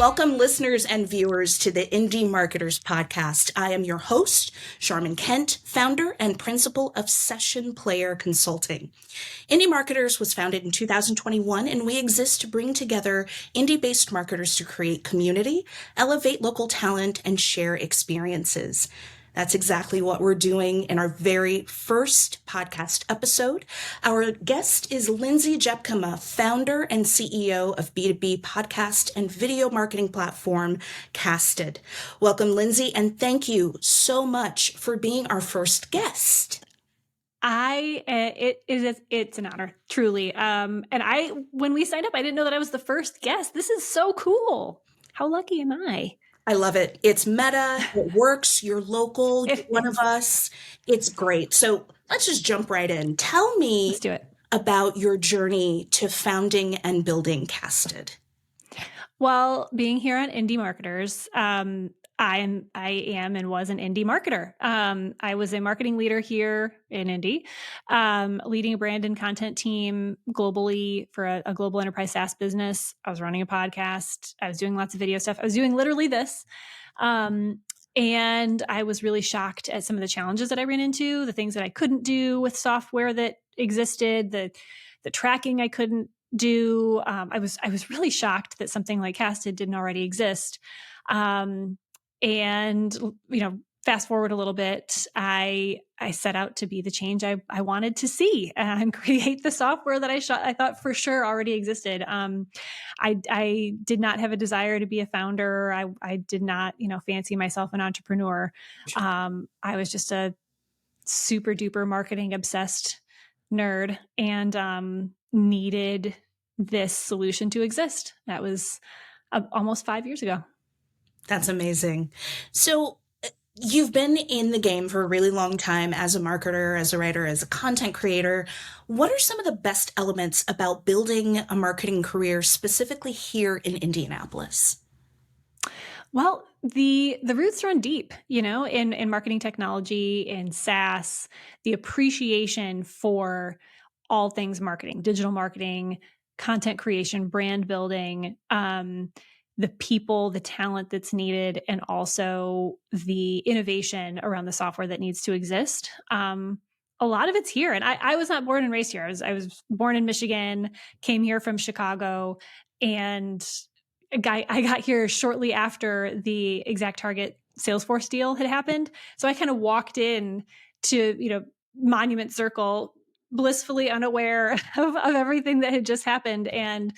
Welcome, listeners and viewers, to the Indy Marketers Podcast. I am your host, Charmin Kent, founder and principal of Session Player Consulting. Indy Marketers was founded in 2021, and we exist to bring together indie-based marketers to create community, elevate local talent, and share experiences. That's exactly what we're doing in our very first podcast episode. Our guest is Lindsay Tjepkema, founder and CEO of B2B podcast and video marketing platform Casted. Welcome, Lindsay, and thank you so much for being our first guest. It's an honor, truly. When we signed up, I didn't know that I was the first guest. This is so cool. How lucky am I? I love it. It's meta. It works. You're local. You're one of us. It's great. So let's just jump right in. Tell me Let's do it. About your journey to founding and building Casted. Well, being here on Indy Marketers, I am and was an Indy marketer. I was a marketing leader here in Indy, leading a brand and content team globally for a global enterprise SaaS business. I was running a podcast. I was doing lots of video stuff. I was doing literally this. And I was really shocked at some of the challenges that I ran into, the things that I couldn't do with software that existed, the tracking I couldn't do. I was really shocked that something like Casted didn't already exist. And, fast forward a little bit, I set out to be the change I wanted to see and create the software that I thought for sure already existed. I did not have a desire to be a founder. I did not, fancy myself an entrepreneur. I was just a super duper marketing obsessed nerd and needed this solution to exist. That was almost 5 years ago. That's amazing. So you've been in the game for a really long time as a marketer, as a writer, as a content creator. What are some of the best elements about building a marketing career specifically here in Indianapolis? Well, the roots run deep, in marketing technology, in SaaS, the appreciation for all things marketing, digital marketing, content creation, brand building, the people, the talent that's needed, and also the innovation around the software that needs to exist. A lot of it's here. And I was not born and raised here. I was born in Michigan, came here from Chicago, and I got here shortly after the ExactTarget Salesforce deal had happened. So I kind of walked in to, Monument Circle, blissfully unaware of everything that had just happened, and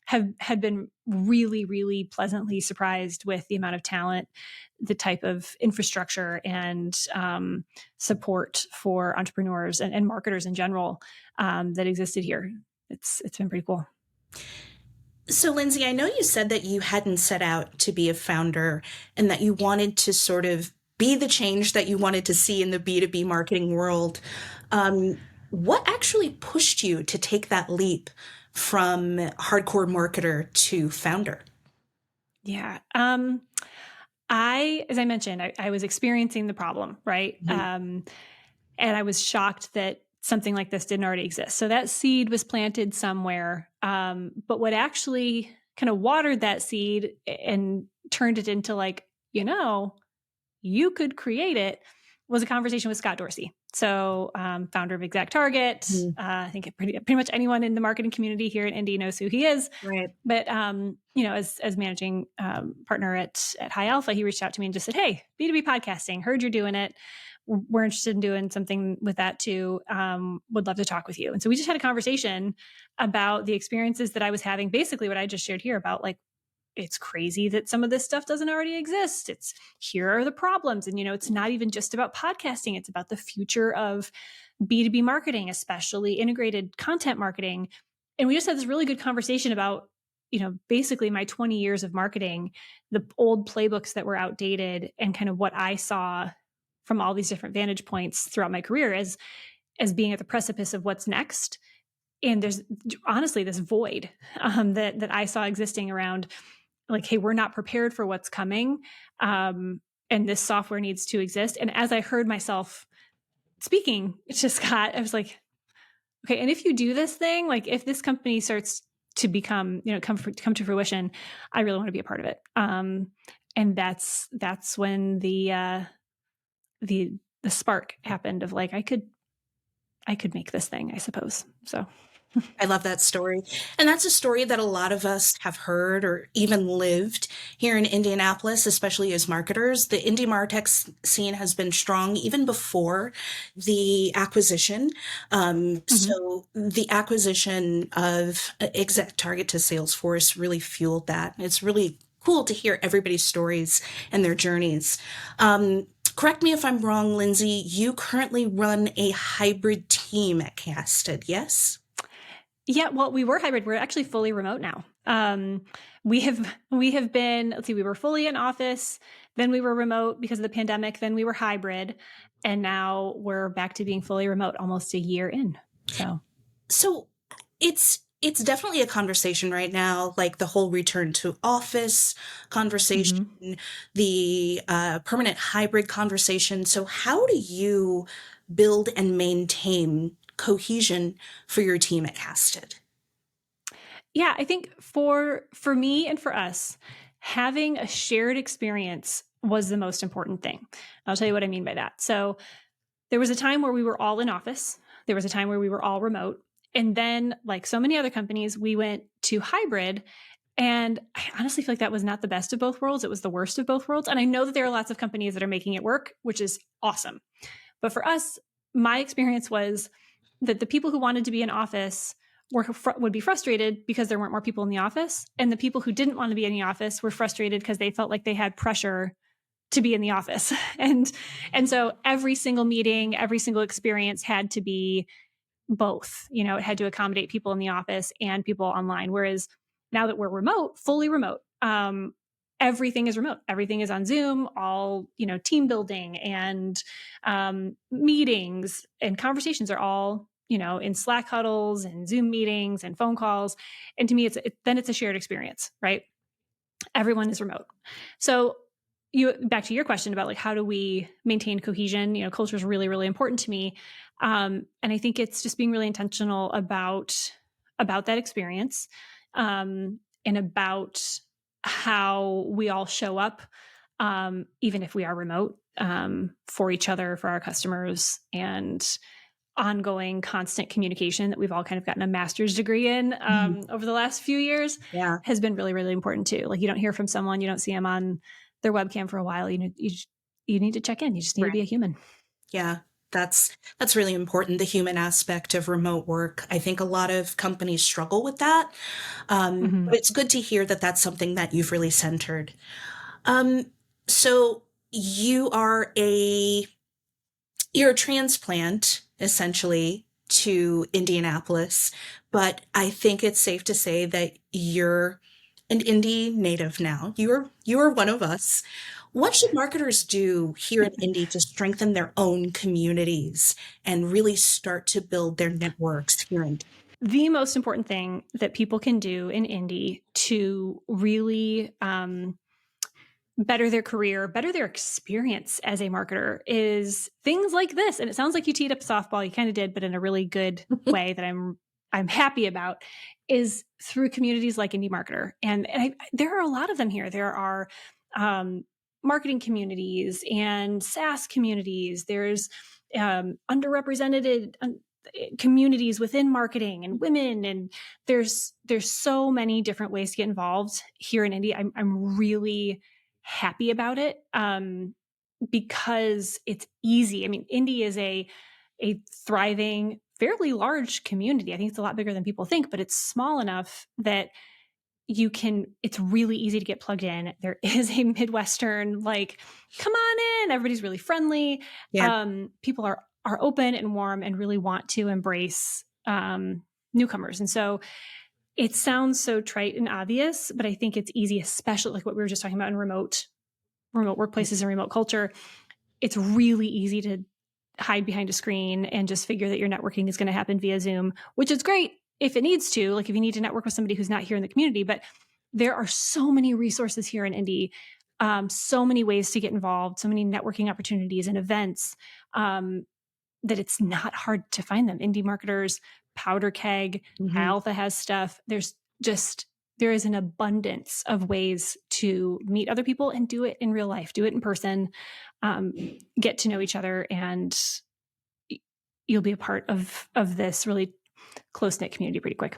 had been really, really pleasantly surprised with the amount of talent, the type of infrastructure and support for entrepreneurs and marketers in general that existed here. It's been pretty cool. So, Lindsay, I know you said that you hadn't set out to be a founder and that you wanted to sort of be the change that you wanted to see in the B2B marketing world. What actually pushed you to take that leap from hardcore marketer to founder? Yeah. As I mentioned, I was experiencing the problem, right? Mm-hmm. And I was shocked that something like this didn't already exist. So that seed was planted somewhere. But what actually kind of watered that seed and turned it into you could create it was a conversation with Scott Dorsey. So founder of ExactTarget. Mm-hmm. I think pretty much anyone in the marketing community here in Indy knows who he is. Right. But, as managing partner at High Alpha, he reached out to me and just said, hey, B2B podcasting, heard you're doing it. We're interested in doing something with that too. Would love to talk with you. And so we just had a conversation about the experiences that I was having, basically what I just shared here about it's crazy that some of this stuff doesn't already exist. Here are the problems. And, it's not even just about podcasting. It's about the future of B2B marketing, especially integrated content marketing. And we just had this really good conversation about, basically my 20 years of marketing, the old playbooks that were outdated, and kind of what I saw from all these different vantage points throughout my career as being at the precipice of what's next. And there's honestly this void that I saw existing around hey, we're not prepared for what's coming. And this software needs to exist. And as I heard myself speaking to Scott, I was like, okay, and if you do this thing, if this company starts to become, come to fruition, I really want to be a part of it. And that's when the spark happened of like, I could make this thing, I suppose. So I love that story. And that's a story that a lot of us have heard or even lived here in Indianapolis, especially as marketers. The indie martech scene has been strong even before the acquisition. So the acquisition of Exact Target to Salesforce really fueled that. It's really cool to hear everybody's stories and their journeys. Correct me if I'm wrong, Lindsay, you currently run a hybrid team at Casted, yes? Yeah, well, we were hybrid. We're actually fully remote now. We have been, let's see, we were fully in office, then we were remote because of the pandemic, then we were hybrid, and now we're back to being fully remote almost a year in. So it's definitely a conversation right now, like the whole return to office conversation, the permanent hybrid conversation. So how do you build and maintain cohesion for your team at Casted? Yeah, I think for me and for us, having a shared experience was the most important thing. I'll tell you what I mean by that. So there was a time where we were all in office. There was a time where we were all remote. And then, like so many other companies, we went to hybrid. And I honestly feel like that was not the best of both worlds. It was the worst of both worlds. And I know that there are lots of companies that are making it work, which is awesome. But for us, my experience was that the people who wanted to be in office would be frustrated because there weren't more people in the office. And the people who didn't want to be in the office were frustrated because they felt like they had pressure to be in the office. And so every single meeting, every single experience had to be both. It had to accommodate people in the office and people online. Whereas now that we're remote, fully remote, everything is remote. Everything is on Zoom, all, team building and meetings and conversations are all, in Slack huddles and Zoom meetings and phone calls. And to me, then it's a shared experience, right? Everyone is remote. So back to your question about like, how do we maintain cohesion? Culture is really, really important to me. And I think it's just being really intentional about that experience, and about how we all show up, even if we are remote, for each other, for our customers, and ongoing constant communication that we've all kind of gotten a master's degree in over the last few years has been really, really important too. Like you don't hear from someone, you don't see them on their webcam for a while. You need to check in. You just need to be a human. Yeah, that's really important, the human aspect of remote work. I think a lot of companies struggle with that. But it's good to hear that that's something that you've really centered. So you're a transplant essentially to Indianapolis, but I think it's safe to say that you're an Indy native now. You are one of us. What should marketers do here in Indy to strengthen their own communities and really start to build their networks here in? The most important thing that people can do in Indy to really better their career, better their experience as a marketer is things like this. And it sounds like you teed up softball. You kind of did, but in a really good way that I'm happy about, is through communities like Indie Marketer. And there are a lot of them here. There are marketing communities and SaaS communities. There's underrepresented communities within marketing and women, and there's so many different ways to get involved here in Indy. I'm really happy about it, because it's easy. I mean, Indy is a thriving, fairly large community. I think it's a lot bigger than people think, but it's small enough that it's really easy to get plugged in. There is a Midwestern, like, come on in, everybody's really friendly. Yeah. People are open and warm and really want to embrace newcomers. And so it sounds so trite and obvious, but I think it's easy, especially like what we were just talking about in remote workplaces and remote culture. It's really easy to hide behind a screen and just figure that your networking is going to happen via Zoom, which is great if it needs to, like if you need to network with somebody who's not here in the community. But there are so many resources here in Indy, so many ways to get involved, so many networking opportunities and events, that it's not hard to find them. Indie Marketers, Powder Keg, Alpha has stuff. There's just there is an abundance of ways to meet other people and do it in real life, do it in person, get to know each other, and you'll be a part of this really close-knit community pretty quick.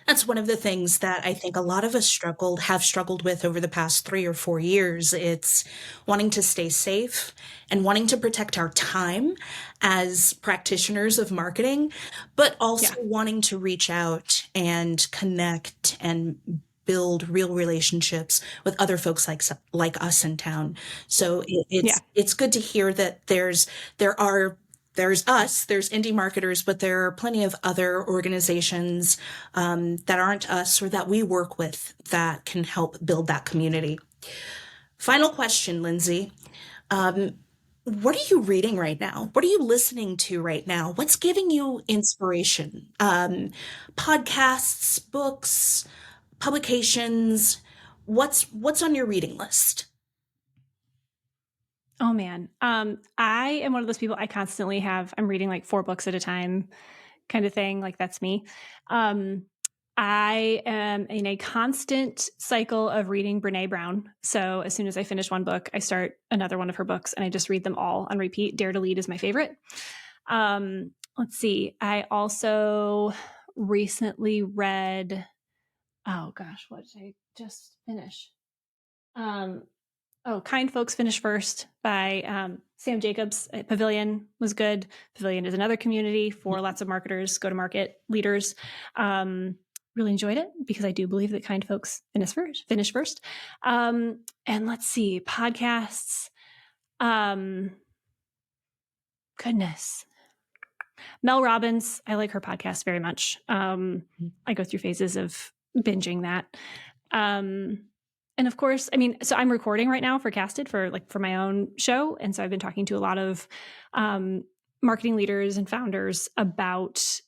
That's one of the things that I think a lot of us have struggled with over the past 3 or 4 years. It's wanting to stay safe and wanting to protect our time as practitioners of marketing, but also Yeah. wanting to reach out and connect and build real relationships with other folks like us in town. So Yeah. it's good to hear that there's us, there's indie marketers, but there are plenty of other organizations that aren't us or that we work with that can help build that community. Final question, Lindsay. What are you reading right now? What are you listening to right now? What's giving you inspiration? Podcasts, books, publications. What's on your reading list? Oh man. I am one of those people. I'm reading like 4 books at a time kind of thing. Like that's me. I am in a constant cycle of reading Brene Brown. So as soon as I finish one book, I start another one of her books and I just read them all on repeat. Dare to Lead is my favorite. Let's see. I also recently read, oh gosh, what did I just finish? Kind Folks Finish First by Sam Jacobs. Pavilion was good. Pavilion is another community for lots of marketers, go-to-market leaders. Really enjoyed it because I do believe that kind folks finish first. And let's see, podcasts. Goodness. Mel Robbins, I like her podcast very much. I go through phases of binging that. And of course, I mean, so I'm recording right now for Casted for my own show. And so I've been talking to a lot of marketing leaders and founders about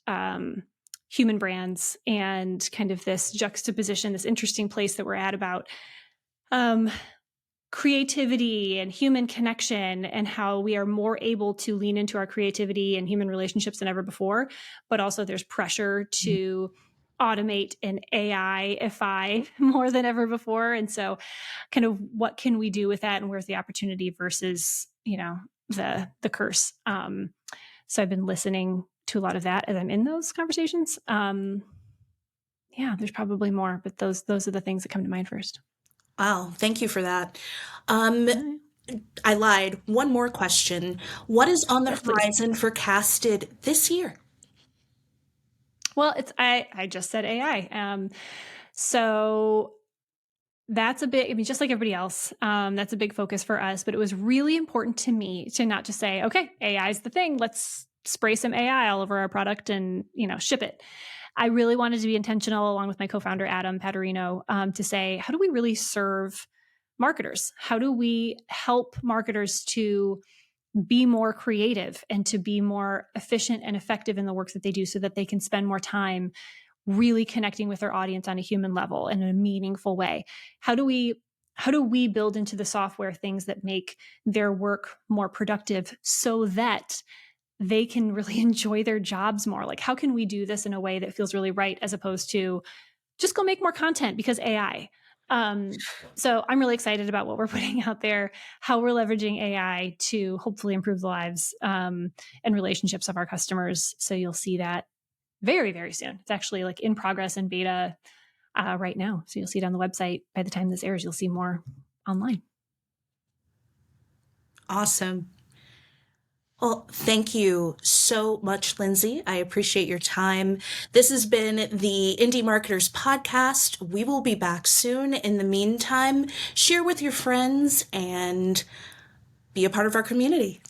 human brands and kind of this juxtaposition, this interesting place that we're at about creativity and human connection and how we are more able to lean into our creativity and human relationships than ever before. But also there's pressure to automate and AI-ify more than ever before. And so kind of what can we do with that and where's the opportunity versus, the curse. So I've been listening to a lot of that as I'm in those conversations. Yeah, there's probably more, but those are the things that come to mind first. Wow, thank you for that. I lied. One more question. What is on the horizon for Casted this year? Well, I just said AI. So that's a big, I mean, just like everybody else, that's a big focus for us, but it was really important to me to not just say, okay, AI is the thing. Let's spray some AI all over our product and, ship it. I really wanted to be intentional along with my co-founder, Adam Paterino, to say, how do we really serve marketers? How do we help marketers to be more creative and to be more efficient and effective in the work that they do so that they can spend more time really connecting with their audience on a human level in a meaningful way? How do we build into the software things that make their work more productive so that they can really enjoy their jobs more? Like, how can we do this in a way that feels really right as opposed to just go make more content because AI? So I'm really excited about what we're putting out there, how we're leveraging AI to hopefully improve the lives and relationships of our customers. So you'll see that very, very soon. It's actually in progress and beta right now. So you'll see it on the website. By the time this airs, you'll see more online. Awesome. Well, thank you so much, Lindsay. I appreciate your time. This has been the Indie Marketers Podcast. We will be back soon. In the meantime, share with your friends and be a part of our community.